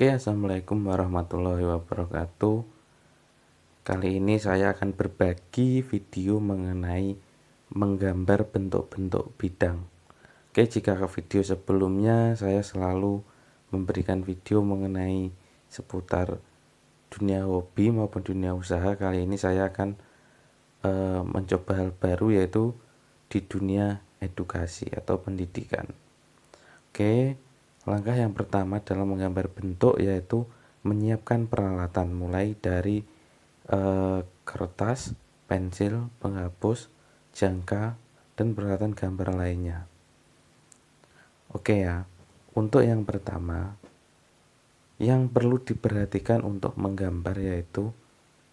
Oke, assalamualaikum warahmatullahi wabarakatuh. Kali ini saya akan berbagi video mengenai menggambar bentuk-bentuk bidang. Oke, jika ke video sebelumnya saya selalu memberikan video mengenai seputar dunia hobi maupun dunia usaha. Kali ini saya akan mencoba hal baru, yaitu di dunia edukasi atau pendidikan. Oke, langkah yang pertama dalam menggambar bentuk yaitu menyiapkan peralatan, mulai dari kertas, pensil, penghapus, jangka, dan peralatan gambar lainnya. Oke ya, untuk yang pertama, yang perlu diperhatikan untuk menggambar yaitu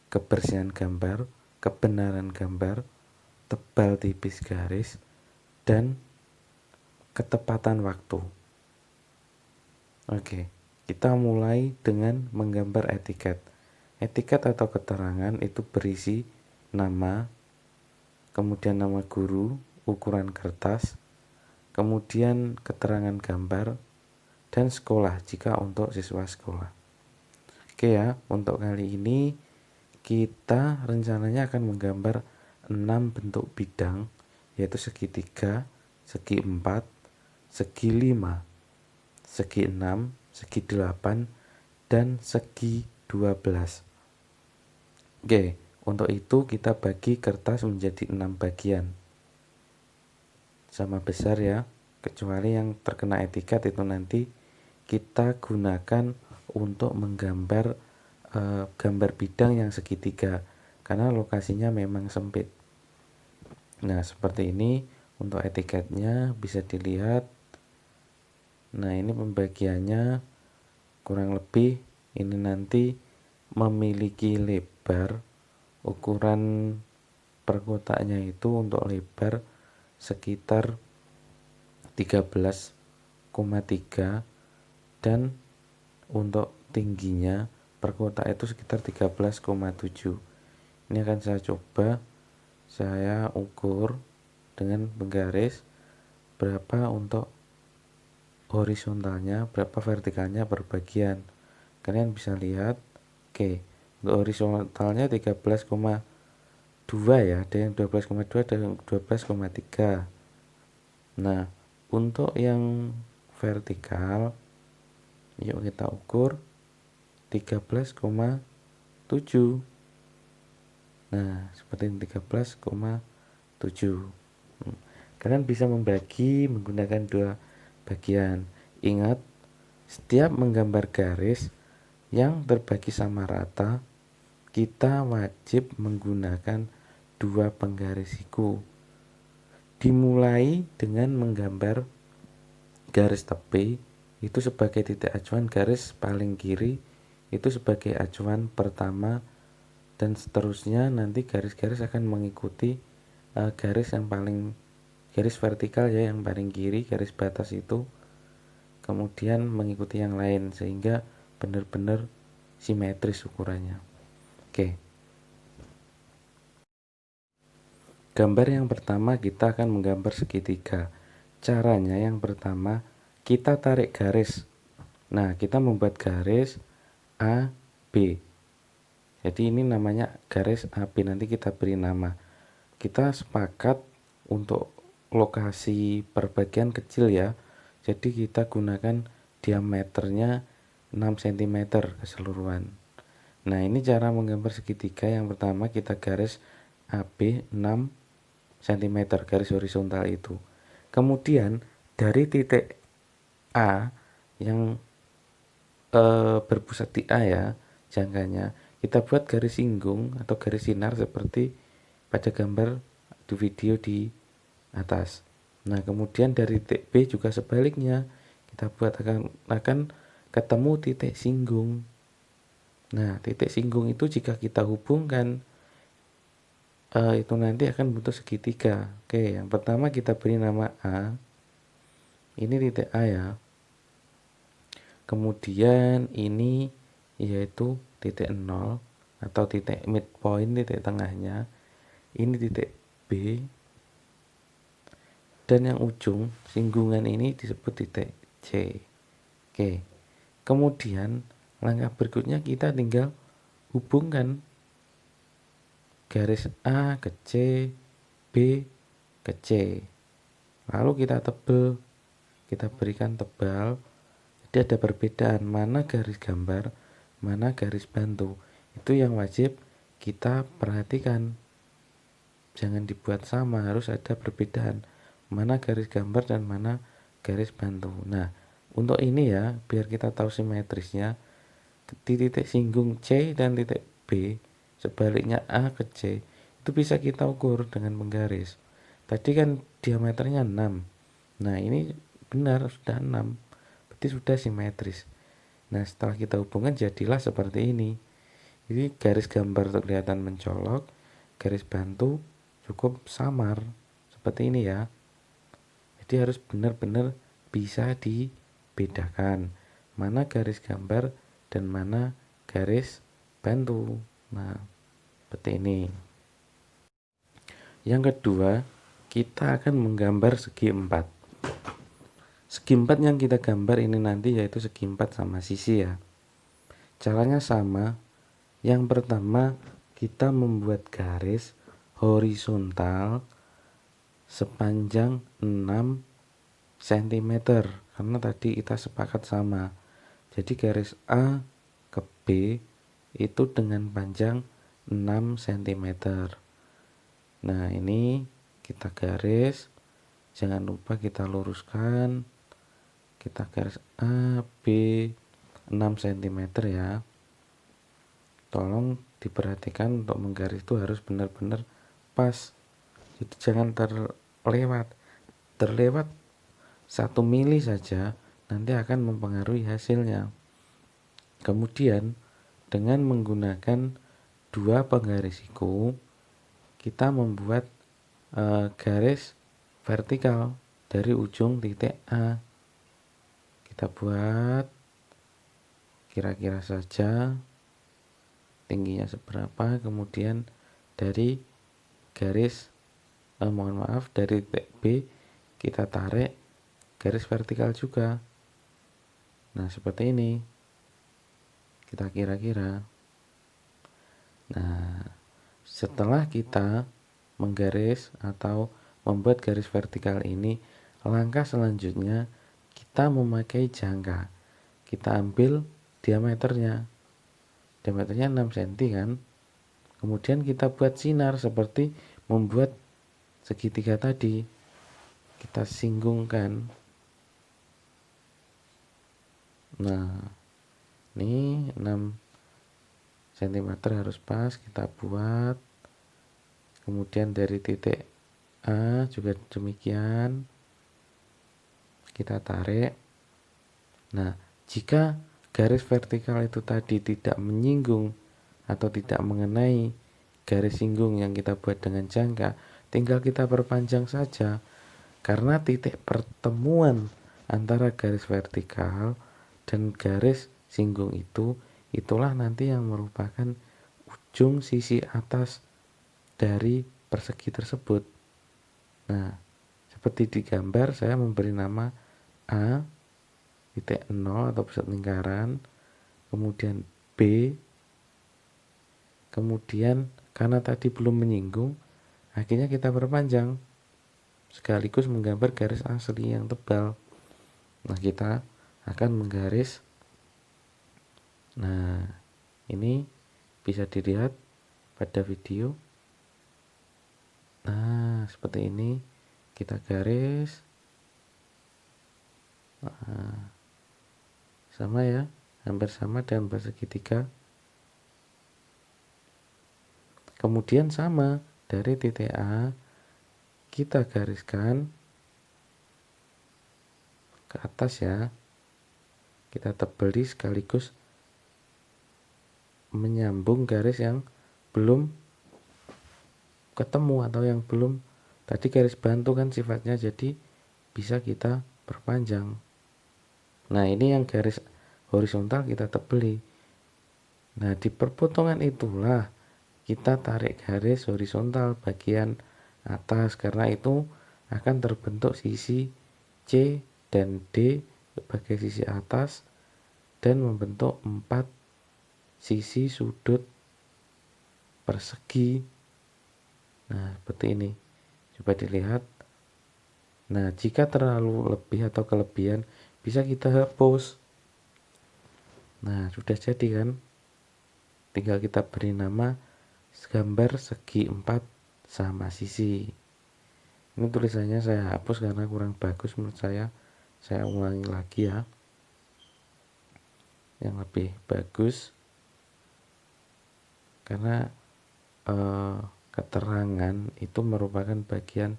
kebersihan gambar, kebenaran gambar, tebal tipis garis, dan ketepatan waktu. Oke, kita mulai dengan menggambar etiket. Etiket atau keterangan itu berisi nama, kemudian nama guru, ukuran kertas, kemudian keterangan gambar, dan sekolah jika untuk siswa sekolah. Oke ya, untuk kali ini kita rencananya akan menggambar 6 bentuk bidang, yaitu segitiga, segi 4, segi 5, segi 6, segi 8, dan segi 12. Oke, untuk itu kita bagi kertas menjadi 6 bagian. Sama besar ya, kecuali yang terkena etiket itu nanti kita gunakan untuk menggambar gambar bidang yang segitiga, karena lokasinya memang sempit. Nah, seperti ini untuk etiketnya bisa dilihat. Nah, ini pembagiannya kurang lebih ini nanti memiliki lebar, ukuran per kotaknya itu untuk lebar sekitar 13,3, dan untuk tingginya per kotak itu sekitar 13,7. Ini akan saya coba, saya ukur dengan penggaris berapa untuk horizontalnya, berapa vertikalnya per bagian. Kalian bisa lihat. Oke, untuk horizontalnya 13,2 ya, ada yang 12,2, ada yang 12,3. Nah, untuk yang vertikal yuk kita ukur 13,7. Nah, seperti ini 13,7. Kalian bisa membagi menggunakan 2 bagian. Ingat, setiap menggambar garis yang terbagi sama rata, kita wajib menggunakan 2 penggaris siku. Dimulai dengan menggambar garis tepi itu sebagai titik acuan, garis paling kiri itu sebagai acuan pertama, dan seterusnya nanti garis-garis akan mengikuti garis vertikal ya, yang paling kiri, garis batas itu kemudian mengikuti yang lain sehingga benar-benar simetris ukurannya. Oke. Gambar yang pertama kita akan menggambar segitiga. Caranya yang pertama kita tarik garis. Nah, kita membuat garis A, B. Jadi ini namanya garis AB, nanti kita beri nama. Kita sepakat untuk lokasi perbagian kecil ya. Jadi kita gunakan diameternya 6 cm keseluruhan. Nah, ini cara menggambar segitiga. Yang pertama kita garis AB 6 cm garis horizontal itu. Kemudian dari titik A yang berpusat di A ya, jangkanya kita buat garis singgung atau garis sinar seperti pada gambar di video di atas. Nah, kemudian dari titik B juga sebaliknya kita buat akan ketemu titik singgung. Nah, titik singgung itu jika kita hubungkan itu nanti akan bentuk segitiga. Oke, yang pertama kita beri nama A. Ini titik A ya. Kemudian ini yaitu titik 0 atau titik midpoint, titik tengahnya. Ini titik B. Dan yang ujung singgungan ini disebut titik C. Oke. Kemudian Langkah berikutnya kita tinggal hubungkan garis A ke C, B ke C. Lalu kita tebel, kita berikan tebal. Jadi ada perbedaan mana garis gambar, mana garis bantu. Itu yang wajib kita perhatikan. Jangan dibuat sama, harus ada perbedaan. Mana garis gambar dan mana garis bantu. Nah, untuk ini ya, biar kita tahu simetrisnya, di titik singgung C dan titik B, sebaliknya A ke C, itu bisa kita ukur dengan menggaris. Tadi kan diameternya 6. Nah, ini benar sudah 6. Berarti sudah simetris. Nah, setelah kita hubungkan jadilah seperti ini. Jadi garis gambar untuk kelihatan mencolok, garis bantu cukup samar. Seperti ini ya. Jadi harus benar-benar bisa dibedakan mana garis gambar dan mana garis bantu. Nah, seperti ini. Yang kedua, kita akan menggambar segi 4. Segi 4 yang kita gambar ini nanti yaitu segi 4 sama sisi ya. Caranya sama. Yang pertama, kita membuat garis horizontal sepanjang 6 cm karena tadi kita sepakat sama. Jadi garis A ke B itu dengan panjang 6 cm. Nah, ini kita garis, jangan lupa kita luruskan. Kita garis A, B 6 cm ya. Tolong diperhatikan untuk menggaris itu harus benar-benar pas. Jadi jangan terlewat 1 mili saja nanti akan mempengaruhi hasilnya. Kemudian dengan menggunakan 2 penggaris siku kita membuat garis vertikal dari ujung titik A. Kita buat kira-kira saja tingginya seberapa, kemudian dari garis dari titik B kita tarik garis vertikal juga. Nah, seperti ini kita kira-kira. Nah, setelah kita menggaris atau membuat garis vertikal ini, langkah selanjutnya kita memakai jangka. Kita ambil diameternya 6 cm kan. Kemudian kita buat sinar seperti membuat segitiga tadi. Kita singgungkan. Nah, ini 6 cm harus pas kita buat. Kemudian dari titik A juga demikian. Kita tarik. Nah, jika garis vertikal itu tadi tidak menyinggung atau tidak mengenai garis singgung yang kita buat dengan jangka, tinggal kita perpanjang saja. Karena titik pertemuan antara garis vertikal dan garis singgung itulah nanti yang merupakan ujung sisi atas dari persegi tersebut. Nah, seperti di gambar saya memberi nama A titik 0 atau pusat lingkaran, kemudian B, kemudian karena tadi belum menyinggung, akhirnya kita perpanjang sekaligus menggambar garis asli yang tebal. Nah, kita akan menggaris. Nah, ini bisa dilihat pada video. Nah, seperti ini kita garis. Nah, sama ya, hampir sama dengan persegitiga. Kemudian sama dari titik A kita gariskan ke atas ya. Kita tebeli sekaligus menyambung garis yang belum ketemu atau yang belum. Tadi garis bantu kan sifatnya, jadi bisa kita perpanjang. Nah, ini yang garis horizontal kita tebeli. Nah, di perpotongan itulah kita tarik garis horizontal bagian atas, karena itu akan terbentuk sisi C dan D sebagai sisi atas dan membentuk 4 sisi sudut persegi. Nah, seperti ini. Coba dilihat. Nah, jika terlalu lebih atau kelebihan, bisa kita hapus. Nah, sudah jadi kan? Tinggal kita beri nama gambar segi 4 sama sisi. Ini tulisannya saya hapus karena kurang bagus menurut saya. Saya ulangi lagi ya. Yang lebih bagus. Karena keterangan itu merupakan bagian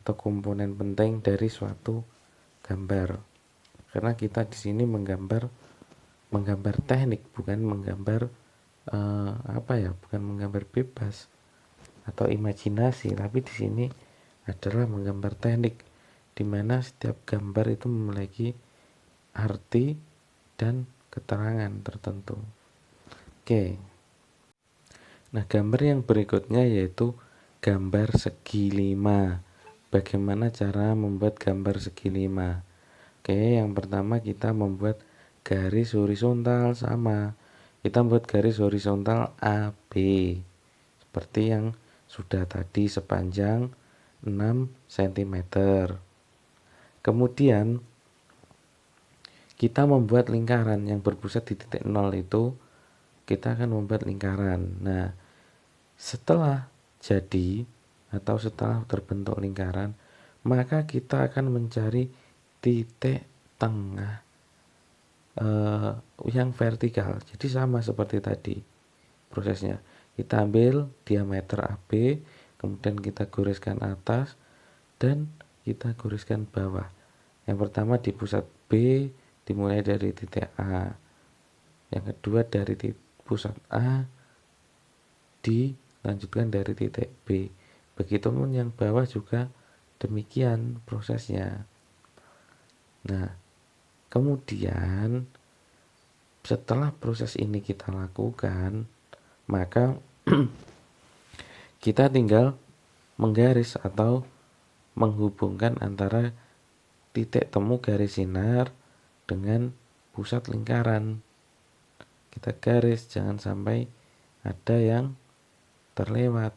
atau komponen penting dari suatu gambar. Karena kita di sini menggambar teknik, bukan menggambar bukan menggambar bebas atau imajinasi, tapi di sini adalah menggambar teknik, di mana setiap gambar itu memiliki arti dan keterangan tertentu. Oke. Nah, gambar yang berikutnya yaitu gambar segi 5. Bagaimana cara membuat gambar segi 5? Oke, yang pertama kita membuat garis horizontal sama. Kita membuat garis horizontal AB. Seperti yang sudah tadi sepanjang 6 cm. Kemudian kita membuat lingkaran yang berpusat di titik 0 itu kita akan membuat lingkaran. Nah, setelah jadi atau setelah terbentuk lingkaran, maka kita akan mencari titik tengah yang vertikal. Jadi sama seperti tadi prosesnya. Kita ambil diameter AB, kemudian kita goreskan atas dan kita goreskan bawah. Yang pertama di pusat B dimulai dari titik A. Yang kedua dari pusat A dilanjutkan dari titik B. Begitupun yang bawah juga demikian prosesnya. Nah, kemudian setelah proses ini kita lakukan, maka kita tinggal menggaris atau menghubungkan antara titik temu garis sinar dengan pusat lingkaran. Kita garis, jangan sampai ada yang terlewat.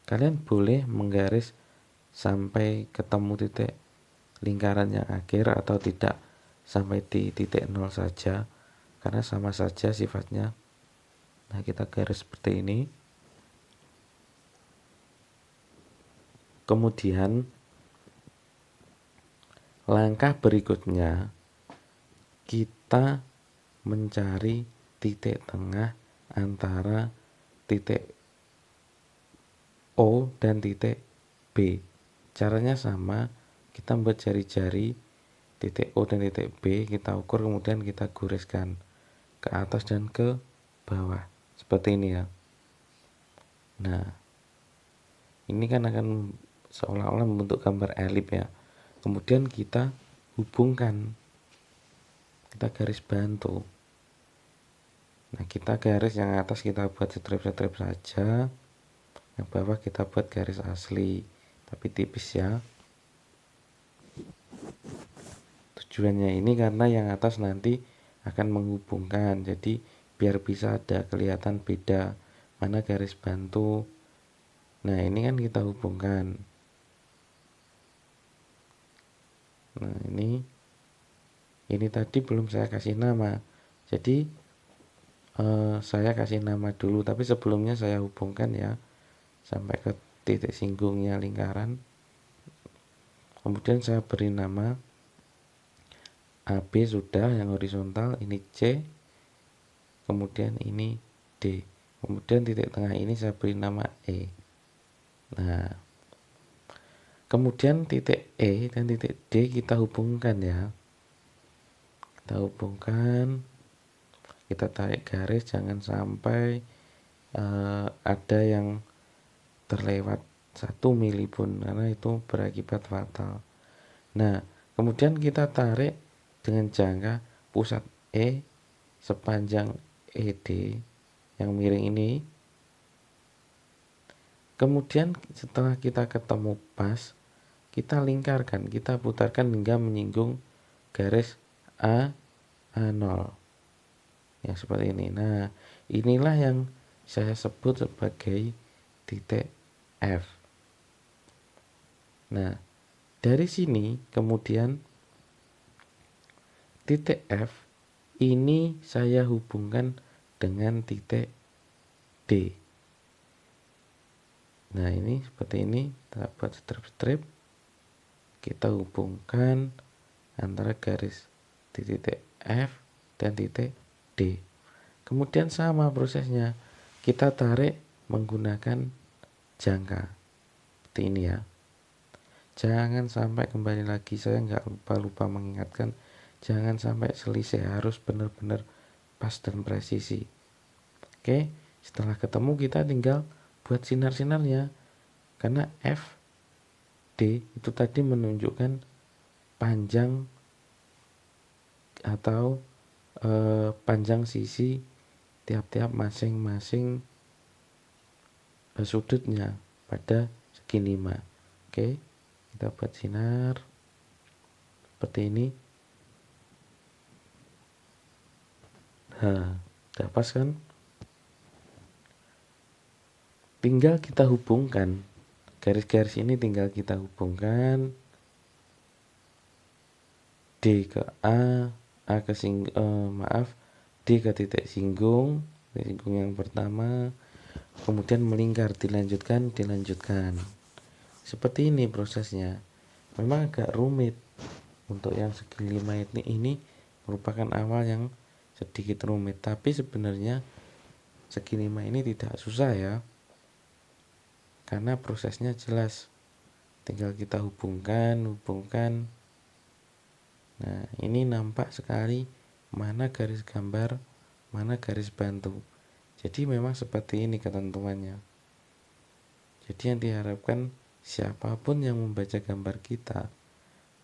Kalian boleh menggaris sampai ketemu titik lingkaran yang akhir atau tidak sampai di titik 0 saja, karena sama saja sifatnya. Nah, kita garis seperti ini. Kemudian langkah berikutnya kita mencari titik tengah antara titik O dan titik B. Caranya sama, kita membuat jari-jari titik O dan titik B, kita ukur kemudian kita goreskan ke atas dan ke bawah seperti ini ya. Nah, ini kan akan seolah-olah membentuk gambar elip ya. Kemudian kita hubungkan, kita garis bantu. Nah, kita garis yang atas kita buat strip-strip saja, yang bawah kita buat garis asli tapi tipis ya. Tujuannya ini karena yang atas nanti akan menghubungkan, jadi biar bisa ada kelihatan beda mana garis bantu. Nah, ini kan kita hubungkan. Nah, ini tadi belum saya kasih nama, jadi saya kasih nama dulu, tapi sebelumnya saya hubungkan ya sampai ke titik singgungnya lingkaran. Kemudian saya beri nama AB sudah, yang horizontal ini C, kemudian ini D, kemudian titik tengah ini saya beri nama E. Nah, kemudian titik E dan titik D kita hubungkan ya. Kita hubungkan, kita tarik garis, jangan sampai ada yang terlewat 1 mili pun, karena itu berakibat fatal. Nah, kemudian kita tarik dengan jangka pusat E sepanjang ED yang miring ini. Kemudian setelah kita ketemu pas, kita lingkarkan, kita putarkan hingga menyinggung garis A A0 yang seperti ini. Nah, inilah yang saya sebut sebagai titik F. Nah, dari sini kemudian titik F ini saya hubungkan dengan titik D. Nah, ini seperti ini, kita buat strip-strip, kita hubungkan antara garis di titik F dan titik D. Kemudian sama prosesnya, kita tarik menggunakan jangka seperti ini ya. Jangan sampai, kembali lagi, saya nggak lupa mengingatkan, jangan sampai selisih, harus benar-benar pas dan presisi. Oke, setelah ketemu kita tinggal buat sinar-sinarnya, karena F D itu tadi menunjukkan panjang atau panjang sisi tiap-tiap masing-masing sudutnya pada segi 5. Oke, kita buat sinar seperti ini. Nah, udah pas kan? Tinggal kita hubungkan garis-garis ini, tinggal kita hubungkan D ke A ke D ke titik singgung yang pertama, kemudian melingkar, dilanjutkan. Seperti ini prosesnya. Memang agak rumit untuk yang segi 5 ini merupakan awal yang sedikit rumit, tapi sebenarnya segi 5 ini tidak susah ya, karena prosesnya jelas, tinggal kita hubungkan. Nah, ini nampak sekali mana garis gambar, mana garis bantu. Jadi memang seperti ini ketentuannya. Jadi yang diharapkan siapapun yang membaca gambar kita,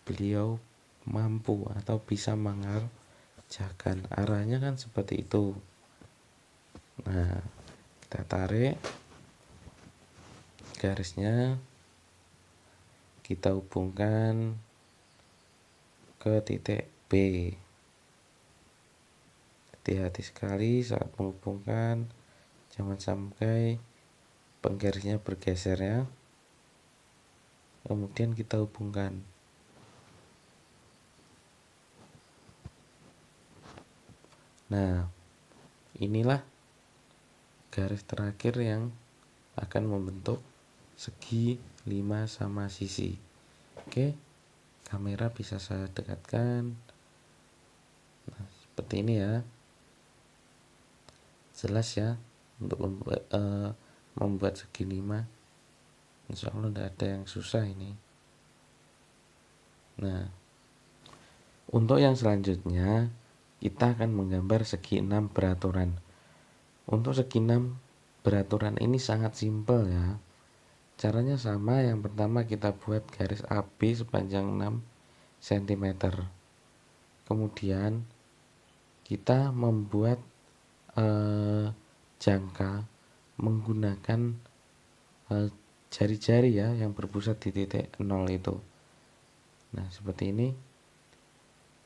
beliau mampu atau bisa mengerjakan. Arahnya kan seperti itu. Nah, kita tarik garisnya, kita hubungkan ke titik B. Hati-hati sekali saat menghubungkan, jangan sampai penggarisnya bergeser ya. Kemudian kita hubungkan. Nah, inilah garis terakhir yang akan membentuk segi 5 sama sisi. Oke, kamera bisa saya dekatkan. Nah, seperti ini ya. Jelas ya, untuk membuat segi 5. Insya Allah tidak ada yang susah ini. Nah, untuk yang selanjutnya kita akan menggambar segi 6 beraturan. Untuk segi 6 beraturan ini sangat simpel ya. Caranya sama, yang pertama kita buat garis AB sepanjang 6 cm. Kemudian kita membuat jangka menggunakan jari-jari ya, yang berpusat di titik 0 itu. Nah, seperti ini.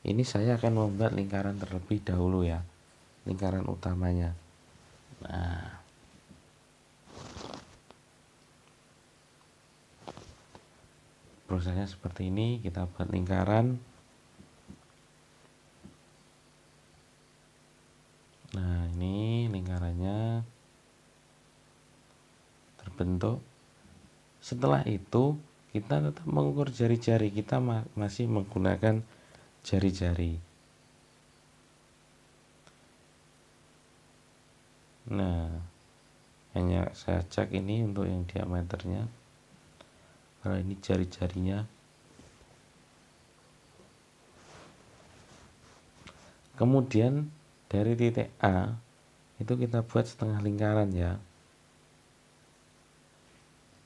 Ini saya akan membuat lingkaran terlebih dahulu ya, lingkaran utamanya. Nah, prosesnya seperti ini, kita buat lingkaran. Nah, ini lingkarannya terbentuk. Setelah itu kita tetap mengukur jari-jari, kita masih menggunakan jari-jari. Nah, hanya saya cek ini untuk yang diameternya, kalau ini jari-jarinya. Kemudian dari titik A itu kita buat setengah lingkaran ya.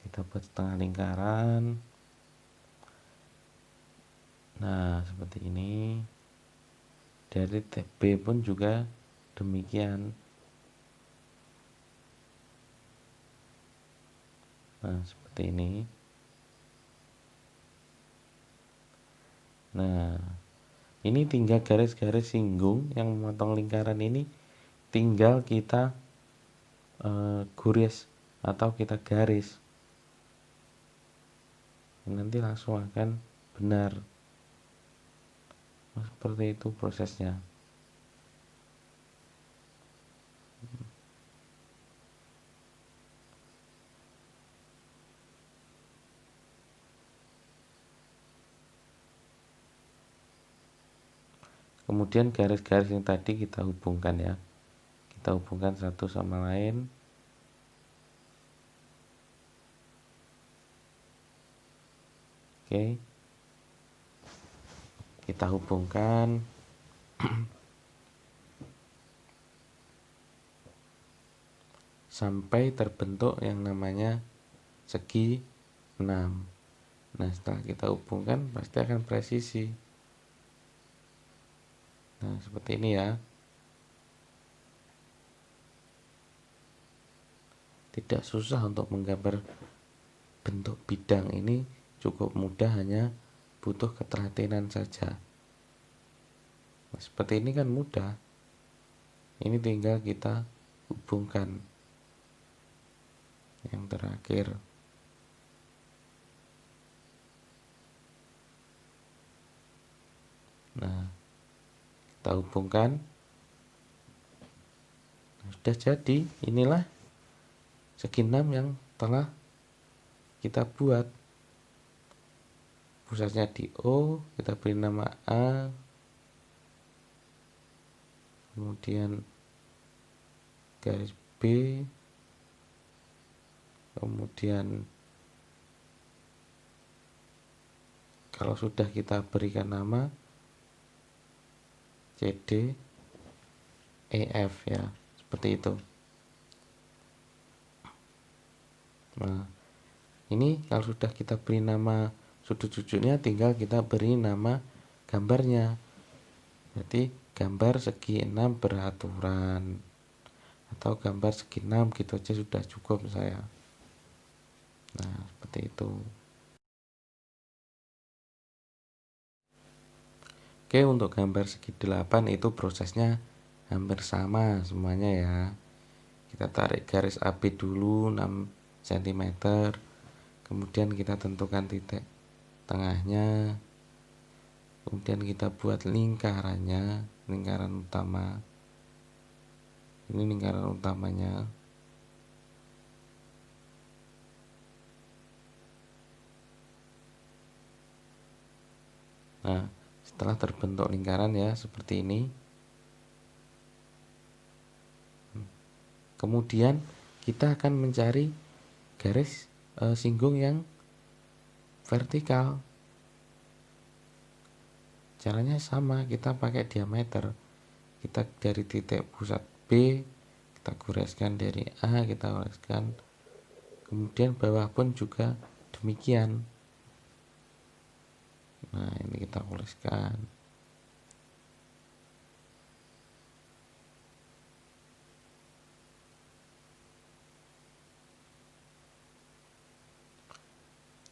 Kita buat setengah lingkaran. Nah, seperti ini. Dari titik B pun juga demikian. Nah, seperti ini. Nah, Ini tinggal garis-garis singgung yang memotong lingkaran ini tinggal kita guris atau kita garis, nanti langsung akan benar. Seperti itu prosesnya. Kemudian garis-garis yang tadi kita hubungkan ya, kita hubungkan satu sama lain. Oke, kita hubungkan sampai terbentuk yang namanya segi 6. Nah, setelah kita hubungkan pasti akan presisi. Nah, seperti ini ya. Tidak susah untuk menggambar bentuk bidang ini, cukup mudah, hanya butuh ketelitian saja. Nah, seperti ini kan mudah. Ini tinggal kita hubungkan. Yang terakhir. Nah, kita hubungkan. Nah, sudah jadi. Inilah segi 6 yang telah kita buat. Pusatnya di O, kita beri nama A. Kemudian garis B. Kemudian kalau sudah kita berikan nama CD, EF ya, seperti itu. Nah, ini kalau sudah kita beri nama sudut-sudutnya, tinggal kita beri nama gambarnya. Jadi gambar segi 6 beraturan, atau gambar segi 6 gitu aja sudah cukup saya. Nah, seperti itu. Oke, untuk gambar segi 8 itu prosesnya hampir sama semuanya ya. Kita tarik garis AB dulu 6 cm, kemudian kita tentukan titik tengahnya, kemudian kita buat lingkarannya, lingkaran utama. Ini lingkaran utamanya. Nah, setelah terbentuk lingkaran ya seperti ini, kemudian kita akan mencari garis singgung yang vertikal. Caranya sama, kita pakai diameter. Kita dari titik pusat B, kita goreskan dari A, kita goreskan. Kemudian bawah pun juga demikian. Nah, ini kita goreskan.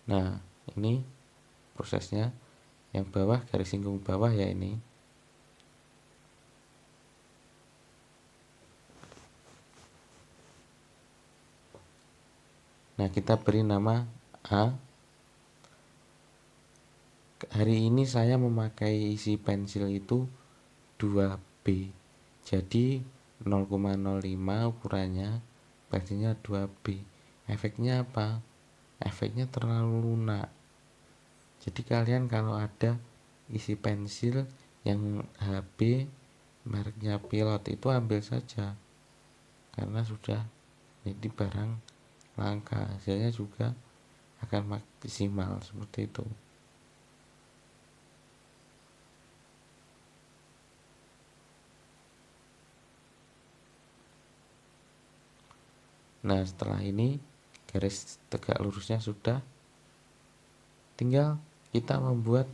Nah, ini prosesnya. Yang bawah, garis singgung bawah ya ini. Nah, kita beri nama A. Hari ini saya memakai isi pensil itu 2B. Jadi 0,05 ukurannya, pensilnya 2B. Efeknya apa? Efeknya terlalu lunak. Jadi kalian kalau ada isi pensil yang HB mereknya Pilot itu ambil saja, karena sudah jadi barang langka, hasilnya juga akan maksimal seperti itu. Nah, setelah ini garis tegak lurusnya sudah, tinggal kita membuat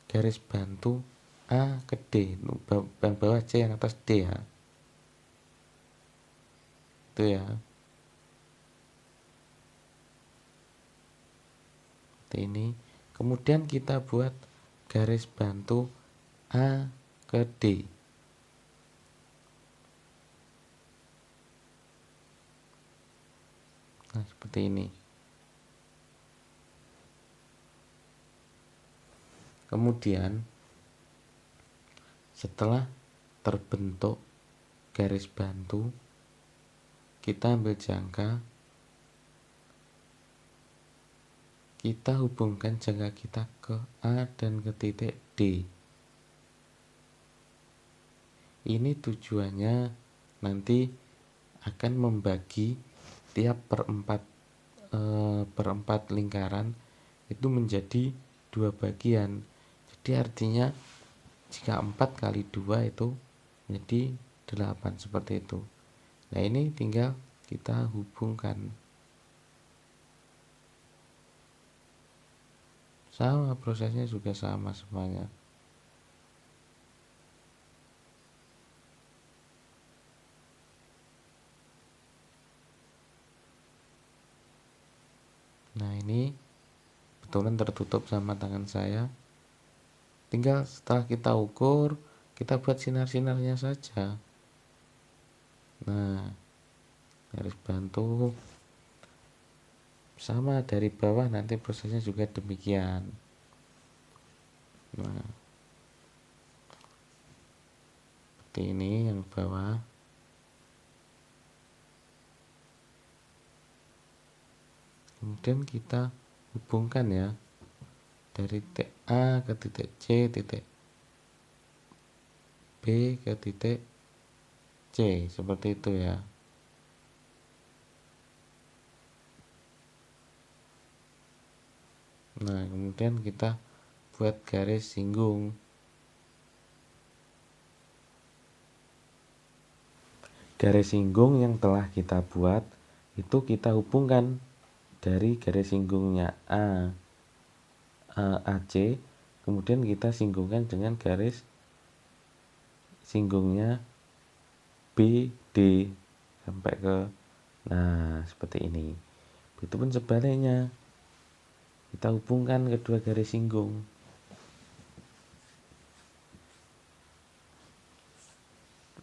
garis bantu A ke D, yang bawah C, yang atas D ya. Itu ya. Seperti ini. Kemudian kita buat garis bantu A ke D. Nah, seperti ini. Kemudian setelah terbentuk garis bantu, kita ambil jangka, kita hubungkan jangka kita ke A dan ke titik D. Ini tujuannya nanti akan membagi tiap perempat lingkaran itu menjadi 2 bagian. Jadi artinya jika 4 kali 2 itu menjadi 8, seperti itu. Nah, ini tinggal kita hubungkan. Sama, prosesnya juga sama semuanya. Nah, ini kebetulan tertutup sama tangan saya. Tinggal setelah kita ukur, kita buat sinar-sinarnya saja. Nah, garis bantu sama dari bawah, nanti prosesnya juga demikian. Nah, seperti ini yang bawah. Kemudian kita hubungkan ya, dari titik A ke titik C, titik B ke titik C, seperti itu ya. Nah, kemudian kita buat garis singgung. Garis singgung yang telah kita buat itu kita hubungkan dari garis singgungnya AC, kemudian kita singgungkan dengan garis singgungnya BD sampai ke, nah, seperti ini. Begitupun sebaliknya, kita hubungkan kedua garis singgung.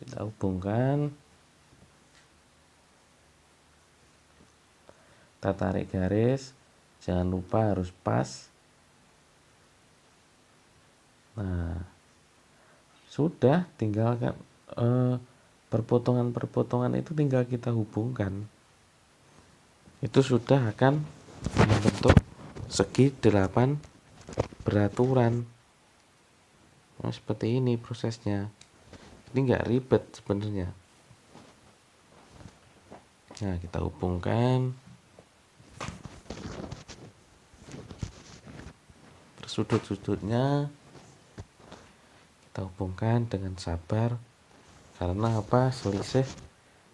Kita hubungkan, kita tarik garis, jangan lupa harus pas. Nah, sudah, tinggal perpotongan-perpotongan itu tinggal kita hubungkan. Itu sudah akan membentuk segi 8 beraturan. Nah, seperti ini prosesnya. Ini nggak ribet sebenarnya. Nah, kita hubungkan sudut-sudutnya, kita hubungkan dengan sabar. Karena apa? Selisih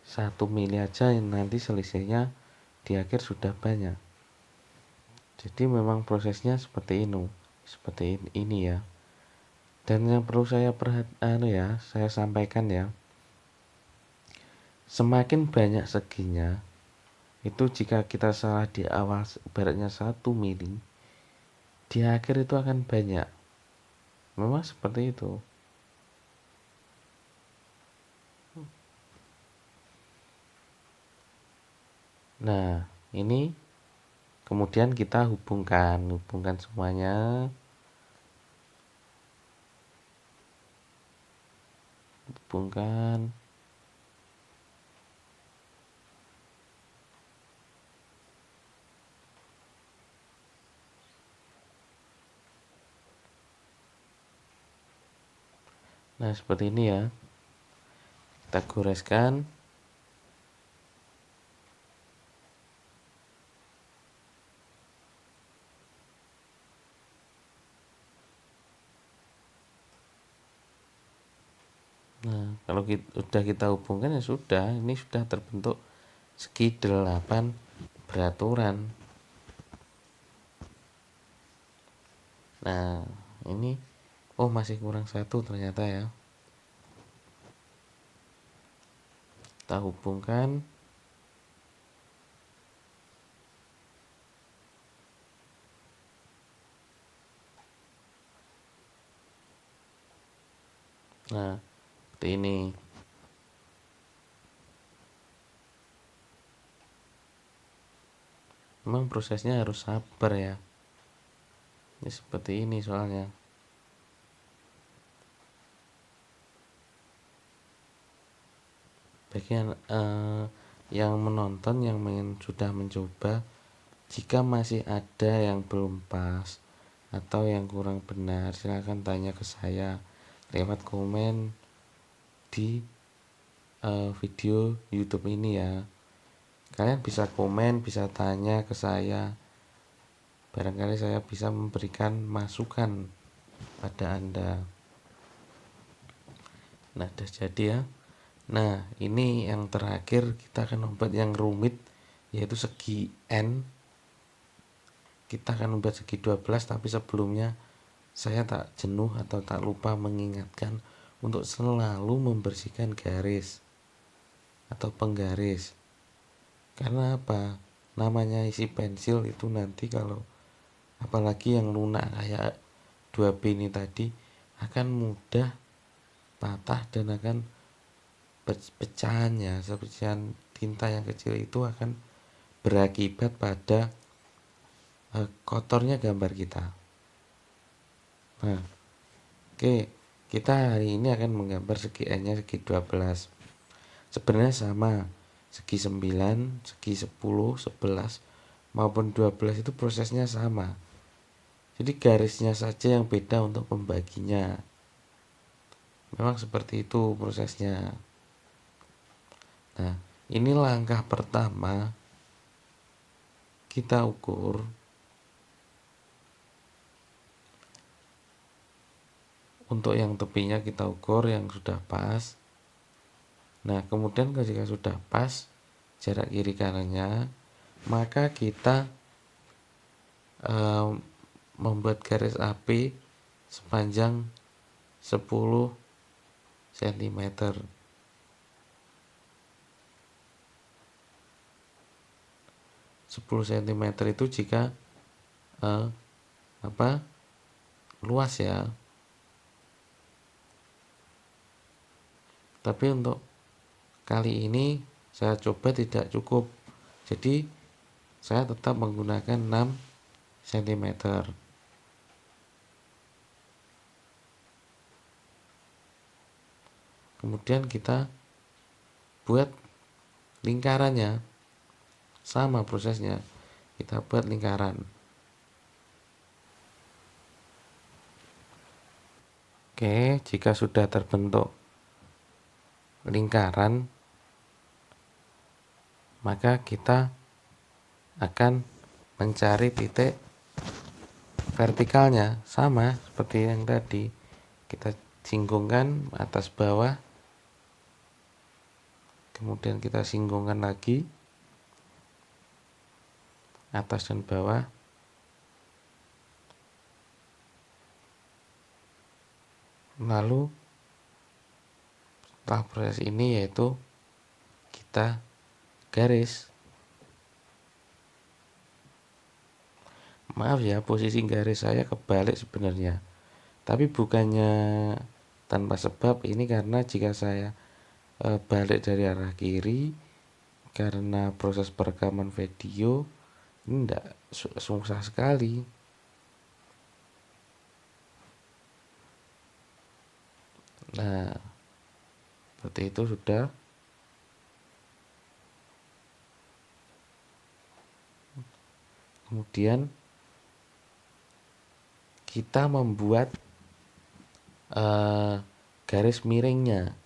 1 mili aja, nanti selisihnya di akhir sudah banyak. Jadi memang prosesnya seperti ini ya. Dan yang perlu saya saya sampaikan ya, semakin banyak seginya, itu jika kita salah di awal ibaratnya 1 mili, di akhir itu akan banyak. Memang seperti itu. Nah, ini kemudian kita hubungkan semuanya. Hubungkan. Nah, seperti ini ya. Kita goreskan. Nah, kalau sudah kita hubungkan ya sudah, ini sudah terbentuk segi 8 beraturan. Nah, ini masih kurang 1 ternyata ya. Kita hubungkan. Nah, seperti ini. Memang prosesnya harus sabar ya. Ini seperti ini soalnya. Bagi yang menonton, yang sudah mencoba, jika masih ada yang belum pas atau yang kurang benar, silahkan tanya ke saya lewat komen di video YouTube ini ya. Kalian bisa komen, bisa tanya ke saya. Barangkali saya bisa memberikan masukan pada Anda. Nah, sudah jadi ya. Nah, ini yang terakhir, kita akan membuat yang rumit, yaitu segi N. Kita akan membuat segi 12, tapi sebelumnya saya tak jenuh atau tak lupa mengingatkan untuk selalu membersihkan garis atau penggaris. Karena apa? Namanya isi pensil itu nanti kalau apalagi yang lunak kayak 2B ini tadi akan mudah patah dan akan pecahannya, pecahan tinta yang kecil itu akan berakibat pada kotornya gambar kita. Nah, oke, kita hari ini akan menggambar segi N-nya segi 12. Sebenarnya sama, segi 9, segi 10, 11 maupun 12 itu prosesnya sama. Jadi garisnya saja yang beda untuk membaginya. Memang seperti itu prosesnya. Nah, ini langkah pertama kita ukur. Untuk yang tepinya kita ukur yang sudah pas. Nah, kemudian jika sudah pas jarak kiri kanannya, maka kita membuat garis api sepanjang 10 cm. 10 cm itu jika luas ya. Tapi untuk kali ini saya coba tidak cukup. Jadi saya tetap menggunakan 6 cm. Kemudian kita buat lingkarannya. Sama prosesnya. Kita buat lingkaran. Oke, jika sudah terbentuk lingkaran, maka kita akan mencari titik vertikalnya, sama seperti yang tadi. Kita singgungkan atas bawah, kemudian kita singgungkan lagi atas dan bawah. Lalu setelah proses ini yaitu kita garis. Maaf ya, posisi garis saya kebalik sebenarnya. Tapi bukannya tanpa sebab, ini karena jika saya balik dari arah kiri, karena proses perekaman video ini tidak susah sekali. Nah, seperti itu sudah. Kemudian kita membuat garis miringnya.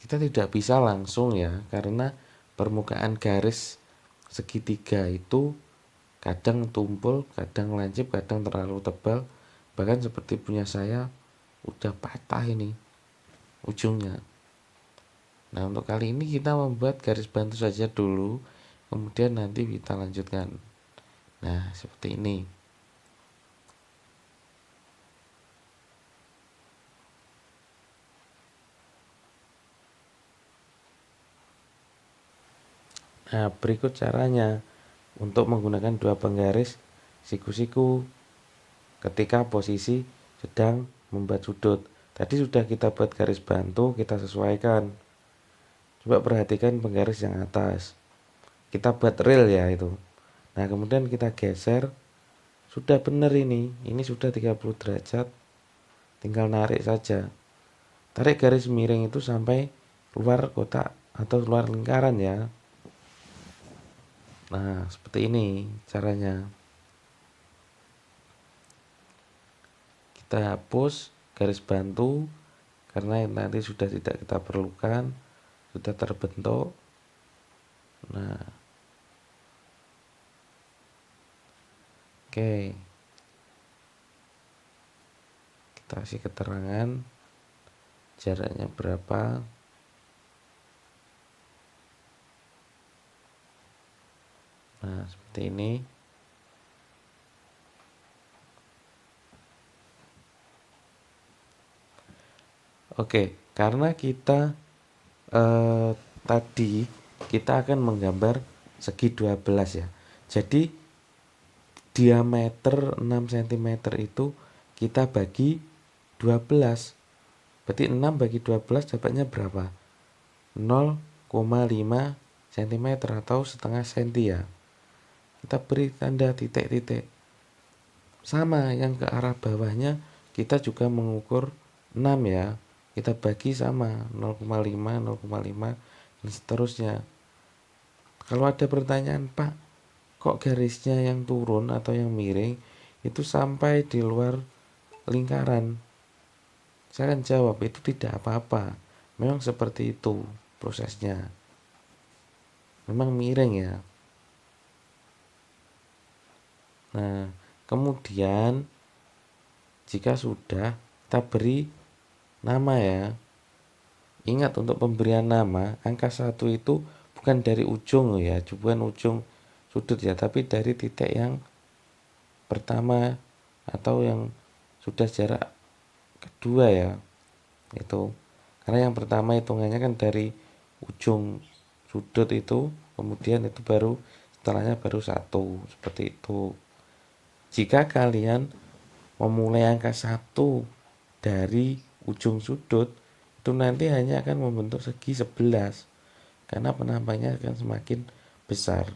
Kita tidak bisa langsung ya, karena permukaan garis segitiga itu kadang tumpul, kadang lancip, kadang terlalu tebal. Bahkan seperti punya saya udah patah ini ujungnya. Nah, untuk kali ini kita membuat garis bantu saja dulu, kemudian nanti kita lanjutkan. Nah, seperti ini. Nah, berikut caranya untuk menggunakan dua penggaris siku-siku ketika posisi sedang membuat sudut. Tadi sudah kita buat garis bantu, kita sesuaikan. Coba perhatikan penggaris yang atas. Kita buat real ya itu. Nah, kemudian kita geser. Sudah benar ini. Ini sudah 30 derajat. Tinggal narik saja. Tarik garis miring itu sampai luar kotak atau luar lingkaran ya. Nah, seperti ini caranya. Kita hapus garis bantu karena nanti sudah tidak kita perlukan, sudah terbentuk. Nah, oke, kita kasih keterangan jaraknya berapa. Nah, seperti ini. Oke, karena kita tadi kita akan menggambar segi 12 ya. Jadi diameter 6 cm itu kita bagi 12. Berarti 6 bagi 12 dapatnya berapa? 0,5 cm atau setengah senti ya. Kita beri tanda titik-titik. Sama yang ke arah bawahnya kita juga mengukur 6 ya. Kita bagi sama 0,5, 0,5 dan seterusnya. Kalau ada pertanyaan, Pak, kok garisnya yang turun atau yang miring itu sampai di luar lingkaran? Saya akan jawab, itu tidak apa-apa. Memang seperti itu prosesnya. Memang miring ya. Nah, kemudian jika sudah, kita beri nama ya. Ingat, untuk pemberian nama, angka 1 itu bukan dari ujung ya, bukan ujung sudut ya, tapi dari titik yang pertama atau yang sudah jarak kedua ya. Itu. Karena yang pertama hitungannya kan dari ujung sudut itu, kemudian itu baru setelahnya baru 1, seperti itu. Jika kalian memulai angka 1 dari ujung sudut, itu nanti hanya akan membentuk segi 11 karena penampakannya akan semakin besar.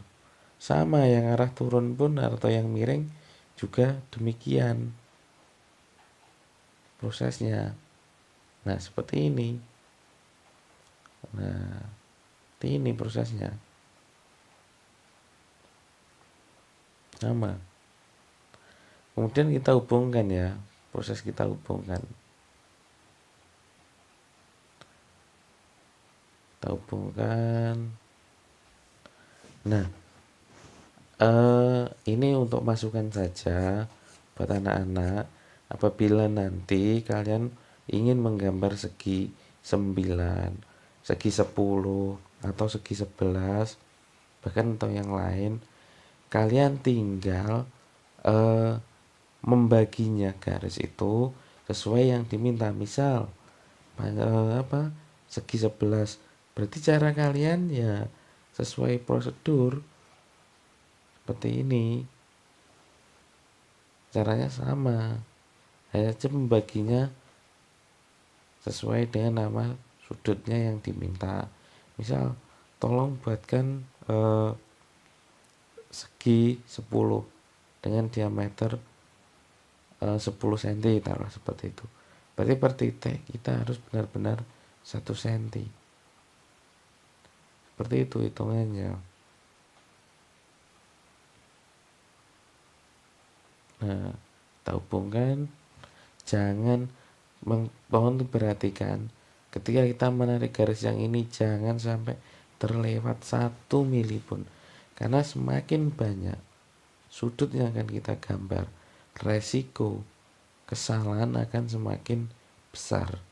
Sama yang arah turun pun atau yang miring juga demikian prosesnya. Nah, seperti ini. Nah, ini prosesnya. Sama. Kemudian kita hubungkan ya, proses kita hubungkan. Kita hubungkan. Nah, ini untuk masukan saja buat anak-anak. Apabila nanti kalian ingin menggambar segi 9, segi 10, atau segi 11, bahkan atau yang lain, kalian tinggal membaginya garis itu sesuai yang diminta. Misal segi 11, berarti cara kalian ya sesuai prosedur seperti ini. Caranya sama, hanya membaginya sesuai dengan nama sudutnya yang diminta. Misal, tolong buatkan segi 10 dengan diameter 10 cm, taruh seperti itu. Berarti per titik kita harus benar-benar 1 cm. Seperti itu hitungannya. Nah, kita hubungkan. Jangan, mohon diperhatikan, ketika kita menarik garis yang ini jangan sampai terlewat 1 mili pun, karena semakin banyak sudut yang akan kita gambar, resiko kesalahan akan semakin besar.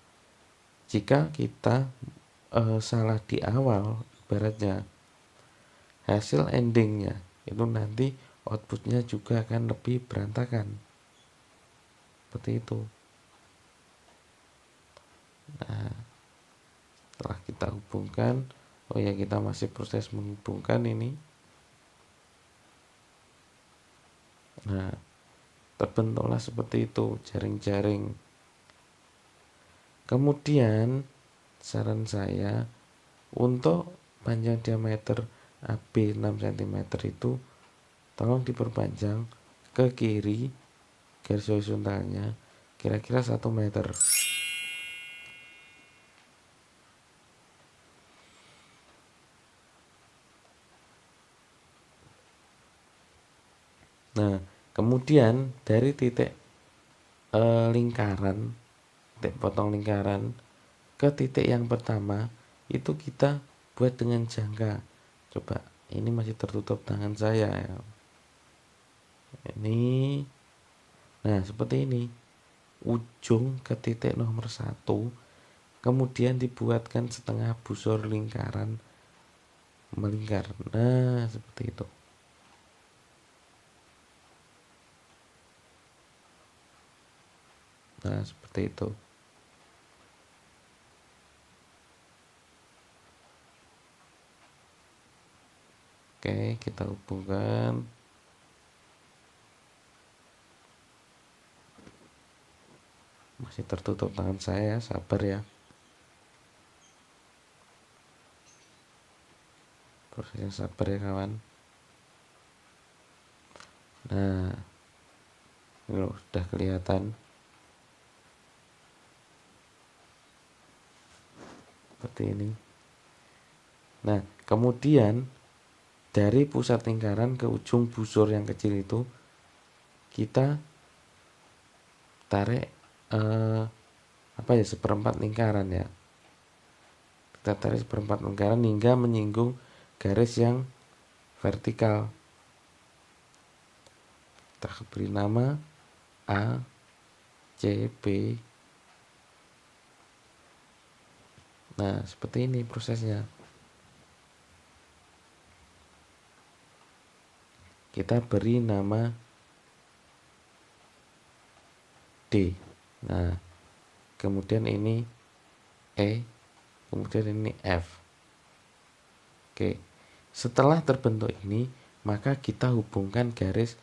Jika kita salah di awal, ibaratnya hasil endingnya itu nanti outputnya juga akan lebih berantakan. Seperti itu. Nah, setelah kita hubungkan, oh ya, kita masih proses menghubungkan ini. Nah, terbentuklah seperti itu jaring-jaring Kemudian saran saya untuk panjang diameter AB 6 cm itu tolong diperpanjang ke kiri garis horizontalnya kira-kira 1 meter. Nah, kemudian dari titik lingkaran, titik potong lingkaran ke titik yang pertama itu kita buat dengan jangka. Coba, ini masih tertutup tangan saya ya. Ini, nah seperti ini. Ujung ke titik nomor 1, kemudian dibuatkan setengah busur lingkaran melingkar. Nah, seperti itu. Nah, seperti itu. Oke, kita hubungkan. Masih tertutup tangan saya, sabar ya. Prosesnya sabar ya kawan. Nah, ini loh, sudah kelihatan. Seperti ini. Nah, kemudian dari pusat lingkaran ke ujung busur yang kecil itu kita tarik seperempat lingkaran ya. Kita tarik seperempat lingkaran hingga menyinggung garis yang vertikal. Kita beri nama A, C, B. Nah, seperti ini prosesnya. Kita beri nama D. Nah, kemudian ini E, kemudian ini F. Oke, setelah terbentuk ini, maka kita hubungkan garis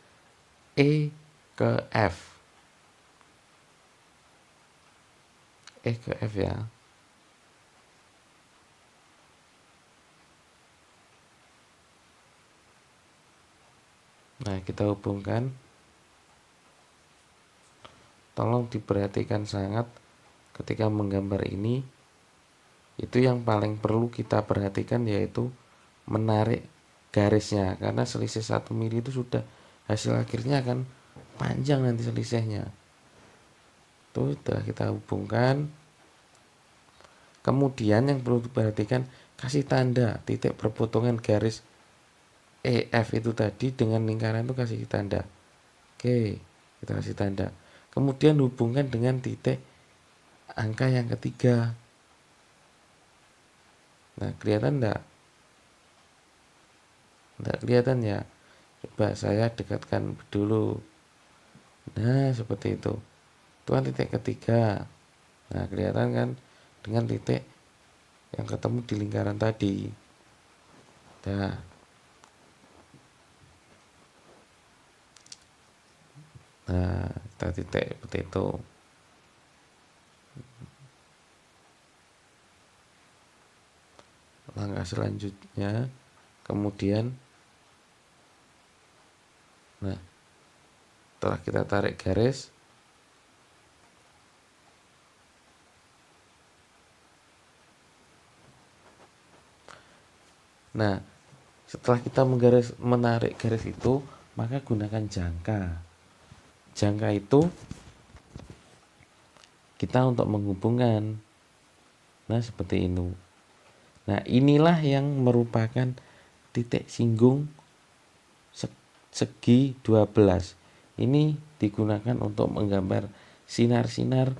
E ke F. E ke F ya. Nah, kita hubungkan. Tolong diperhatikan sangat ketika menggambar ini. Itu yang paling perlu kita perhatikan yaitu menarik garisnya, karena selisih 1 mili itu sudah hasil akhirnya akan panjang nanti selisihnya. Itu sudah kita hubungkan. Kemudian yang perlu diperhatikan, kasih tanda titik perpotongan garis EF itu tadi dengan lingkaran itu kasih tanda. Oke, kita kasih tanda. Kemudian hubungkan dengan titik angka yang ketiga. Nah, kelihatan enggak? Enggak kelihatan ya? Coba saya dekatkan dulu. Nah, seperti itu. Itu kan titik ketiga. Nah, kelihatan kan dengan titik yang ketemu di lingkaran tadi. Nah, kita titik seperti itu. Langkah selanjutnya, kemudian, nah, setelah kita tarik garis, nah, setelah kita menarik garis itu, maka gunakan jangka. Jangka itu kita untuk menghubungkan. Nah, seperti ini. Nah, inilah yang merupakan titik singgung segi 12. Ini digunakan untuk menggambar sinar-sinar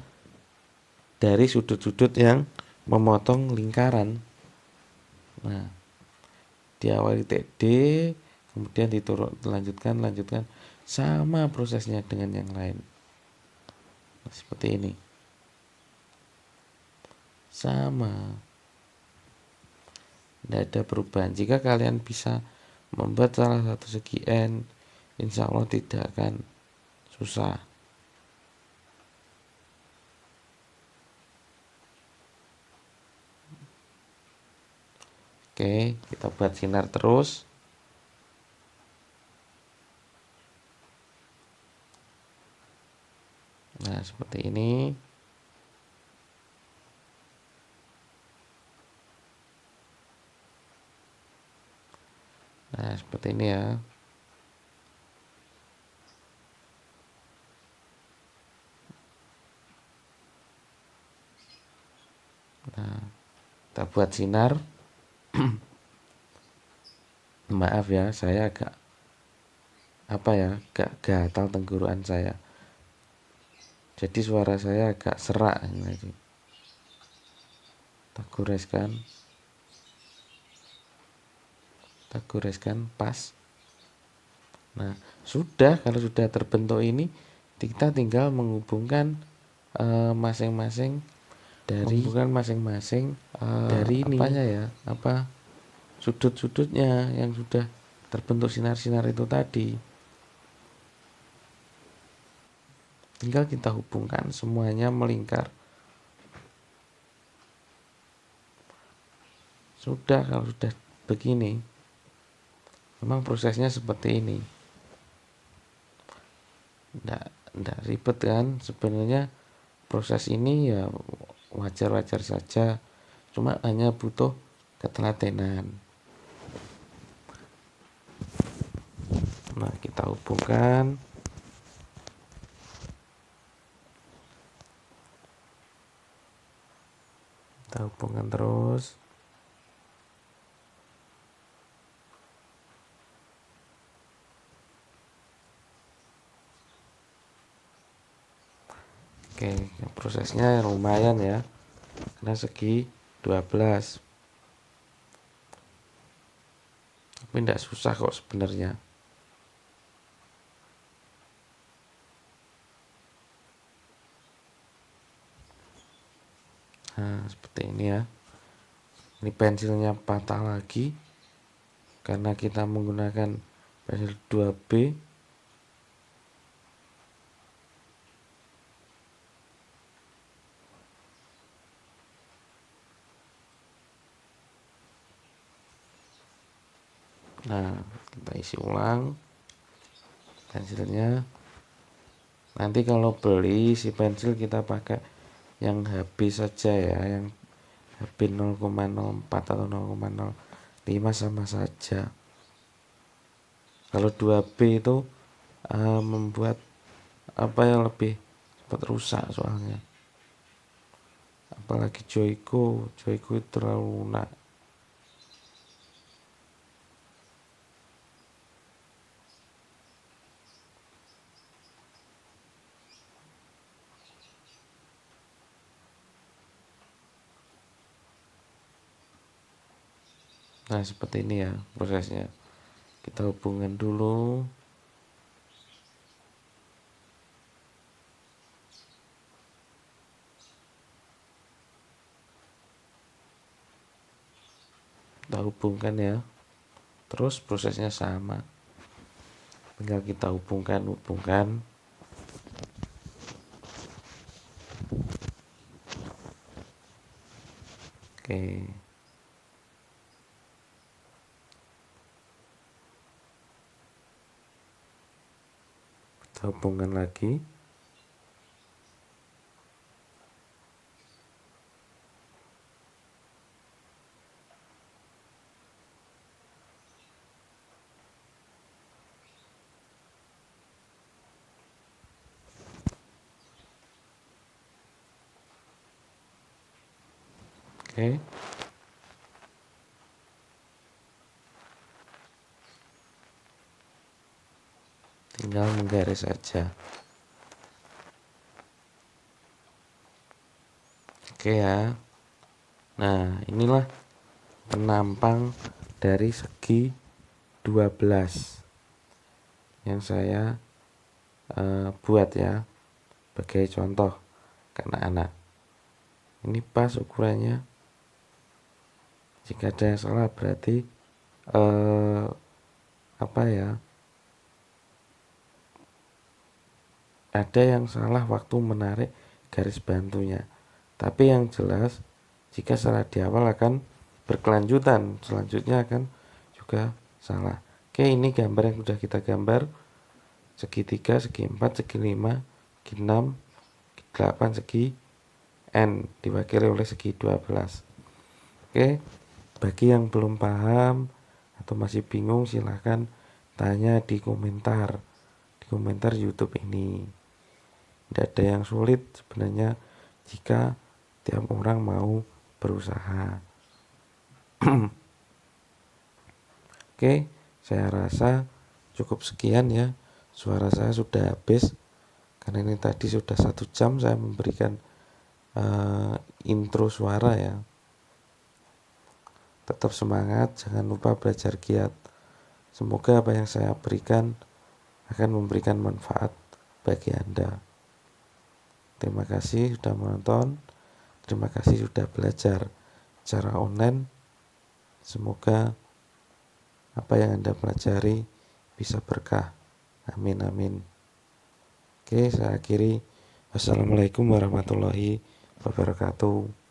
dari sudut-sudut yang memotong lingkaran. Nah, di awal titik D, kemudian lanjutkan sama prosesnya dengan yang lain. Nah, seperti ini. Sama. Tidak ada perubahan. Jika kalian bisa membuat salah satu segi N, insya Allah tidak akan susah. Oke, kita buat sinar terus. Nah, seperti ini. Nah, seperti ini ya. Nah, kita buat sinar. Maaf ya, saya agak agak gatal tenggorokan saya. Jadi suara saya agak serak ini. Kita goreskan pas. Nah, kalau sudah terbentuk ini, kita tinggal menghubungkan masing-masing dari ini apanya ya, sudut-sudutnya yang sudah terbentuk sinar-sinar itu tadi. Tinggal kita hubungkan semuanya melingkar. Kalau sudah begini, memang prosesnya seperti ini. Nggak ribet kan? Sebenarnya proses ini ya wajar-wajar saja. Cuma hanya butuh ketelatenan. Nah, kita hubungkan. Kita hubungkan terus. Oke, prosesnya lumayan ya. Karena segi 12. Tapi tidak susah kok sebenarnya. Nah, seperti ini ya. Ini pensilnya patah lagi karena kita menggunakan pensil 2B. Nah, kita isi ulang pensilnya. Nanti kalau beli si pensil kita pakai yang HB saja ya, yang HB 0,04 atau 0,05 sama saja. Kalau 2B itu membuat yang lebih cepat rusak soalnya. Apalagi Joico itu terlalu lunak. Nah, seperti ini ya prosesnya. Kita hubungkan dulu. Kita hubungkan ya. Terus prosesnya sama. Tinggal kita hubungkan. Oke. Kita hubungkan lagi. Oke. Tinggal menggaris saja. Oke ya. Nah, inilah penampang dari segi 12 yang saya buat ya sebagai contoh ke anak-anak. Ini pas ukurannya. Jika ada yang salah berarti ada yang salah waktu menarik garis bantunya. Tapi yang jelas jika salah di awal akan berkelanjutan, selanjutnya akan juga salah. Oke, ini gambar yang sudah kita gambar, segi 3, segi 4, segi 5, segi 6, segi 8, segi N diwakili oleh segi 12. Oke, bagi yang belum paham atau masih bingung, silahkan tanya di komentar YouTube ini. Tidak ada yang sulit sebenarnya jika tiap orang mau berusaha. Oke, saya rasa cukup sekian ya. Suara saya sudah habis karena ini tadi sudah 1 jam saya memberikan intro suara ya. Tetap semangat, jangan lupa belajar giat. Semoga apa yang saya berikan akan memberikan manfaat bagi Anda. Terima kasih sudah menonton. Terima kasih sudah belajar secara online. Semoga apa yang Anda pelajari bisa berkah. Amin amin. Oke, saya akhiri. Wassalamualaikum warahmatullahi wabarakatuh.